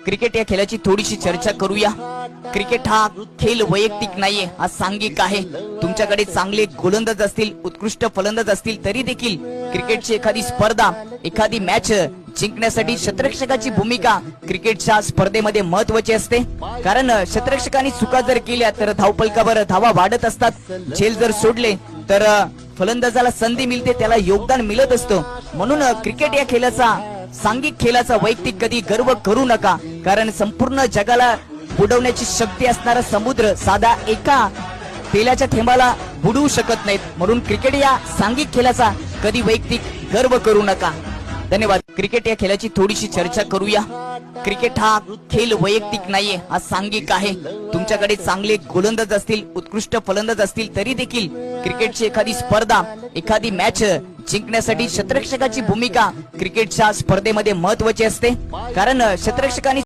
Cricket या खेळाची थोडीशी चर्चा करूया। क्रिकेट हा खेळ वैयक्तिक नाहीये, हा सांघिक आहे। तुमच्याकडे चांगले गोलंदाज असतील, उत्कृष्ट फलंदाज असतील तरी देखील क्रिकेटची एखादी स्पर्धा, एखादी मॅच जिंकण्यासाठी क्षेत्ररक्षकाची भूमिका क्रिकेटच्या स्पर्धेमध्ये महत्त्वाची असते। कारण क्षेत्ररक्षकांनी चुका जर केल्या तर धावफलकावर धावा वाढत असतात। झेल जर सोडले तर फलंदाजाला संधी मिळते, त्याला योगदान मिळत असतं। म्हणून क्रिकेट या खेळाचा, सांघिक खेळाचा वैयक्तिक कधी गर्व करू नका, कारण संपूर्ण जगाला बुडवण्याची शक्ती असणारा समुद्र साधा एका तेलाच्या थेंबाला बुडवू शकत नाहीत। म्हणून क्रिकेट या सांघिक खेळाचा कधी वैयक्तिक गर्व करू नका। धन्यवाद। क्रिकेट या खेळाची थोडीशी चर्चा करूया। क्रिकेट हा खेळ वैयक्तिक नाहीये, हा सांघिक आहे। तुमच्याकडे चांगले गोलंदाज असतील, उत्कृष्ट फलंदाज असतील तरी देखील क्रिकेटची एखादी स्पर्धा, एखादी मॅच जिंकण्यासाठी क्षेत्ररक्षकाची भूमिका क्रिकेटच्या स्पर्धेमध्ये महत्त्वाची असते। कारण क्षेत्ररक्षकांनी